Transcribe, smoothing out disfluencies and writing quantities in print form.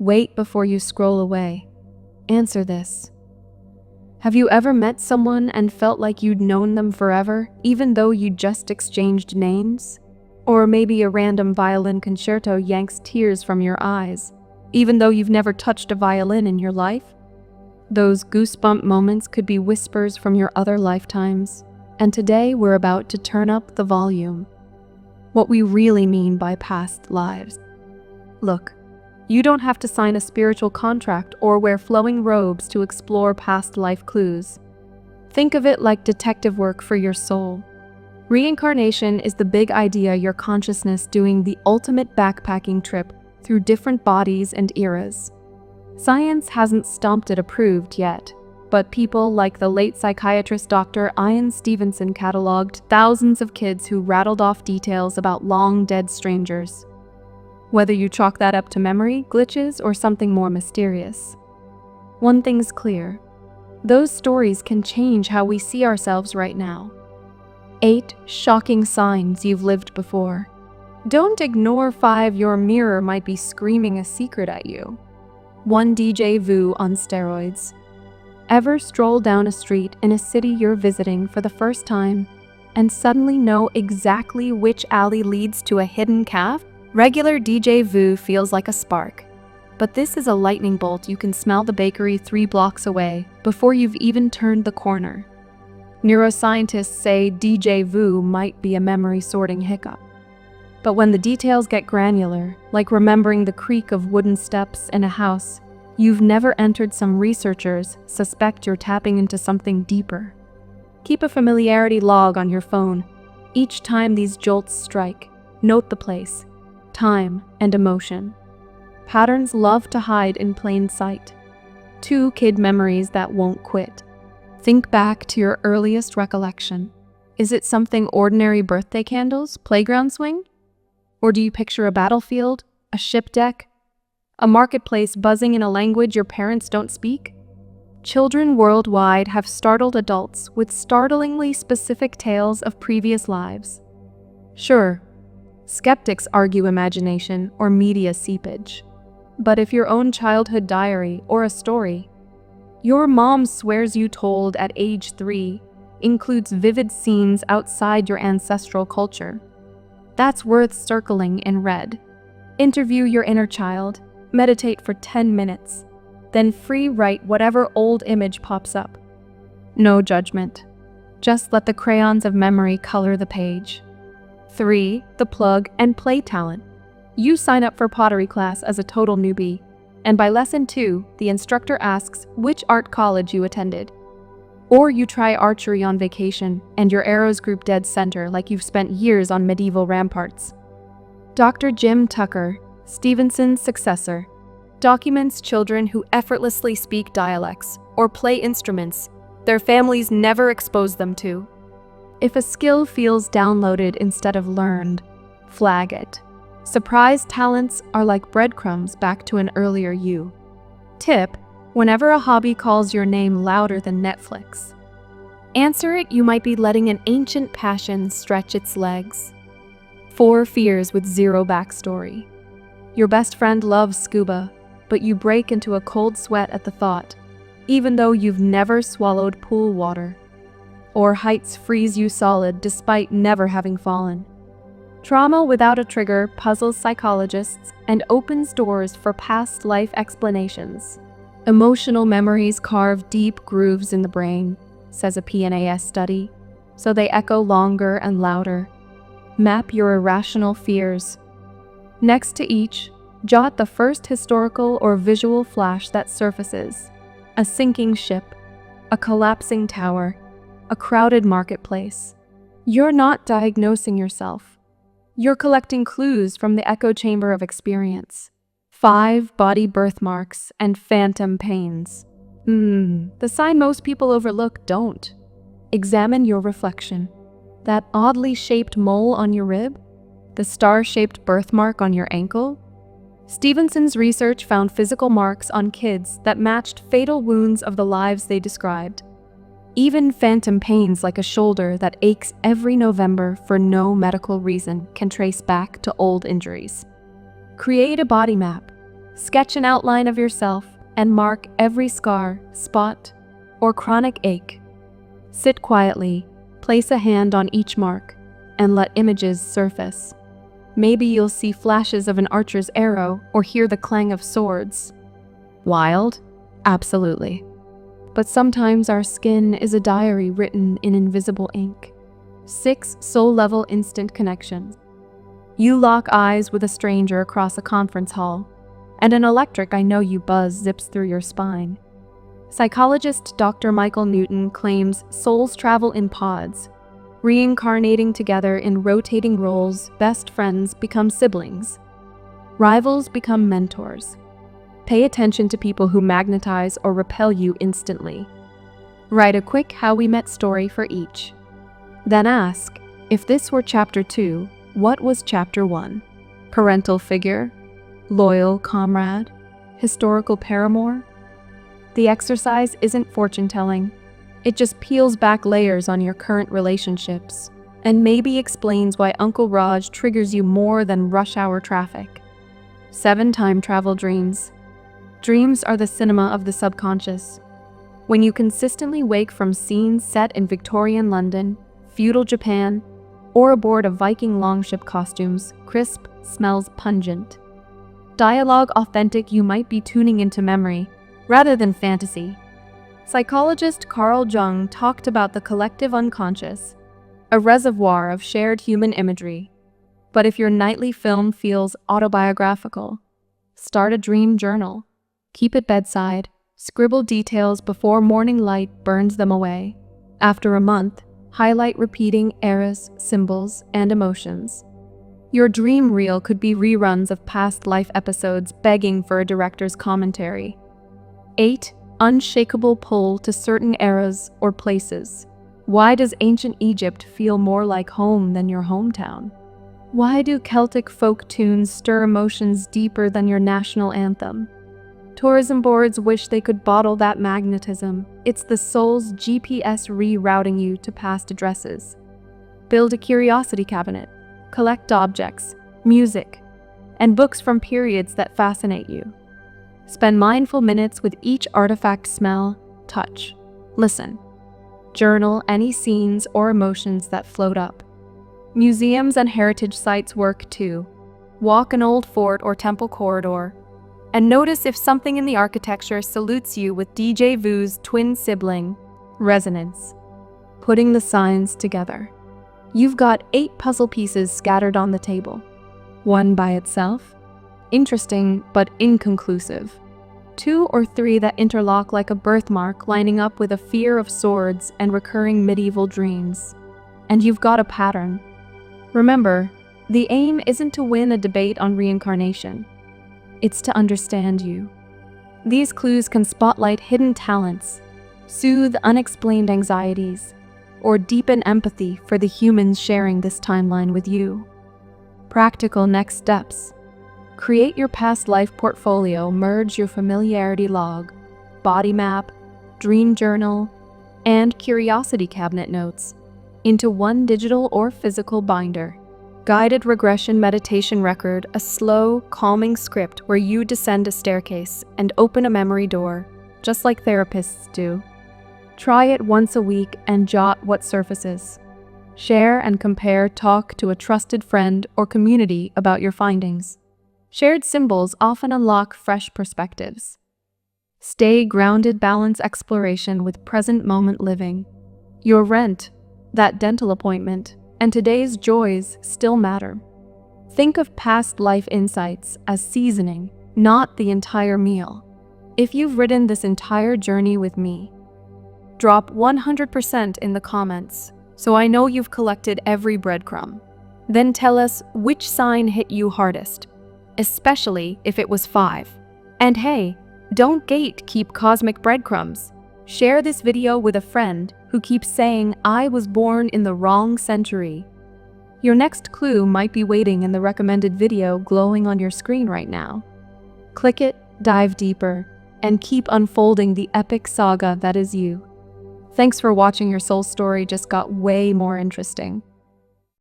Wait before you scroll away. Answer this. Have you ever met someone and felt like you'd known them forever, even though you just exchanged names? Or maybe a random violin concerto yanks tears from your eyes, even though you've never touched a violin in your life? Those goosebump moments could be whispers from your other lifetimes, and today we're about to turn up the volume. What we really mean by past lives. Look, you don't have to sign a spiritual contract or wear flowing robes to explore past life clues. Think of it like detective work for your soul. Reincarnation is the big idea, your consciousness doing the ultimate backpacking trip through different bodies and eras. Science hasn't stomped it approved yet, but people like the late psychiatrist Dr. Ian Stevenson cataloged thousands of kids who rattled off details about long-dead strangers. Whether you chalk that up to memory, glitches, or something more mysterious. One thing's clear. Those stories can change how we see ourselves right now. 8 shocking signs you've lived before. Don't ignore 5 your mirror might be screaming a secret at you. 1 deja vu on steroids. Ever stroll down a street in a city you're visiting for the first time and suddenly know exactly which alley leads to a hidden cafe? Regular deja vu feels like a spark, but this is a lightning bolt. You can smell the bakery 3 blocks away before you've even turned the corner. Neuroscientists say deja vu might be a memory sorting hiccup. But when the details get granular, like remembering the creak of wooden steps in a house you've never entered, some researchers suspect you're tapping into something deeper. Keep a familiarity log on your phone. Each time these jolts strike, note the place, time, and emotion. Patterns love to hide in plain sight. 2 kid memories that won't quit. Think back to your earliest recollection. Is it something ordinary: birthday candles, playground swing? Or do you picture a battlefield, a ship deck, a marketplace buzzing in a language your parents don't speak? Children worldwide have startled adults with startlingly specific tales of previous lives. Sure, skeptics argue imagination or media seepage. But if your own childhood diary or a story your mom swears you told at age 3 includes vivid scenes outside your ancestral culture, that's worth circling in red. Interview your inner child, meditate for 10 minutes, then free write whatever old image pops up. No judgment. Just let the crayons of memory color the page. 3. The plug and play talent. You sign up for pottery class as a total newbie, and by lesson 2, the instructor asks which art college you attended. Or you try archery on vacation, and your arrows group dead center like you've spent years on medieval ramparts. Dr. Jim Tucker, Stevenson's successor, documents children who effortlessly speak dialects or play instruments their families never exposed them to. If a skill feels downloaded instead of learned, flag it. Surprise talents are like breadcrumbs back to an earlier you. Tip: whenever a hobby calls your name louder than Netflix, answer it. You might be letting an ancient passion stretch its legs. 4 fears with 0 backstory. Your best friend loves scuba, but you break into a cold sweat at the thought, even though you've never swallowed pool water. Or heights freeze you solid despite never having fallen. Trauma without a trigger puzzles psychologists and opens doors for past life explanations. Emotional memories carve deep grooves in the brain, says a PNAS study, so they echo longer and louder. Map your irrational fears. Next to each, jot the first historical or visual flash that surfaces. A sinking ship, a collapsing tower, a crowded marketplace. You're not diagnosing yourself. You're collecting clues from the echo chamber of experience. 5 body birthmarks and phantom pains. The sign most people overlook. Don't. Examine your reflection. That oddly shaped mole on your rib? The star-shaped birthmark on your ankle? Stevenson's research found physical marks on kids that matched fatal wounds of the lives they described. Even phantom pains like a shoulder that aches every November for no medical reason can trace back to old injuries. Create a body map. Sketch an outline of yourself and mark every scar, spot, or chronic ache. Sit quietly, place a hand on each mark, and let images surface. Maybe you'll see flashes of an archer's arrow or hear the clang of swords. Wild? Absolutely. But sometimes our skin is a diary written in invisible ink. 6 soul-level instant connections. You lock eyes with a stranger across a conference hall, and an electric I know you buzz zips through your spine. Psychologist Dr. Michael Newton claims souls travel in pods, reincarnating together in rotating roles. Best friends become siblings. Rivals become mentors. Pay attention to people who magnetize or repel you instantly. Write a quick how we met story for each. Then ask, if this were chapter 2, what was chapter 1? Parental figure? Loyal comrade? Historical paramour? The exercise isn't fortune-telling. It just peels back layers on your current relationships, and maybe explains why Uncle Raj triggers you more than rush hour traffic. 7 time travel dreams. Dreams are the cinema of the subconscious. When you consistently wake from scenes set in Victorian London, feudal Japan, or aboard a Viking longship, costumes crisp, smells pungent. Dialogue authentic, you might be tuning into memory rather than fantasy. Psychologist Carl Jung talked about the collective unconscious, a reservoir of shared human imagery. But if your nightly film feels autobiographical, start a dream journal. Keep it bedside. Scribble details before morning light burns them away. After a month, highlight repeating eras, symbols, and emotions. Your dream reel could be reruns of past life episodes begging for a director's commentary. 8. Unshakable pull to certain eras or places. Why does ancient Egypt feel more like home than your hometown? Why do Celtic folk tunes stir emotions deeper than your national anthem? Tourism boards wish they could bottle that magnetism. It's the soul's GPS rerouting you to past addresses. Build a curiosity cabinet. Collect objects, music, and books from periods that fascinate you. Spend mindful minutes with each artifact. Smell, touch, listen. Journal any scenes or emotions that float up. Museums and heritage sites work too. Walk an old fort or temple corridor, and notice if something in the architecture salutes you with deja vu's twin sibling, resonance. Putting the signs together. You've got 8 puzzle pieces scattered on the table. 1 by itself? Interesting, but inconclusive. 2 or 3 that interlock like a birthmark, lining up with a fear of swords and recurring medieval dreams. And you've got a pattern. Remember, the aim isn't to win a debate on reincarnation. It's to understand you. These clues can spotlight hidden talents, soothe unexplained anxieties, or deepen empathy for the humans sharing this timeline with you. Practical next steps. Create your past life portfolio. Merge your familiarity log, body map, dream journal, and curiosity cabinet notes into one digital or physical binder. Guided regression meditation record, a slow, calming script where you descend a staircase and open a memory door, just like therapists do. Try it once a week and jot what surfaces. Share and compare. Talk to a trusted friend or community about your findings. Shared symbols often unlock fresh perspectives. Stay grounded. Balance exploration with present moment living. Your rent, that dental appointment, and today's joys still matter. Think of past life insights as seasoning, not the entire meal. If you've ridden this entire journey with me, drop 100% in the comments so I know you've collected every breadcrumb. Then tell us which sign hit you hardest, especially if it was 5. And hey, don't gatekeep cosmic breadcrumbs. Share this video with a friend who keeps saying, I was born in the wrong century. Your next clue might be waiting in the recommended video glowing on your screen right now. Click it, dive deeper, and keep unfolding the epic saga that is you. Thanks for watching. Your soul story just got way more interesting.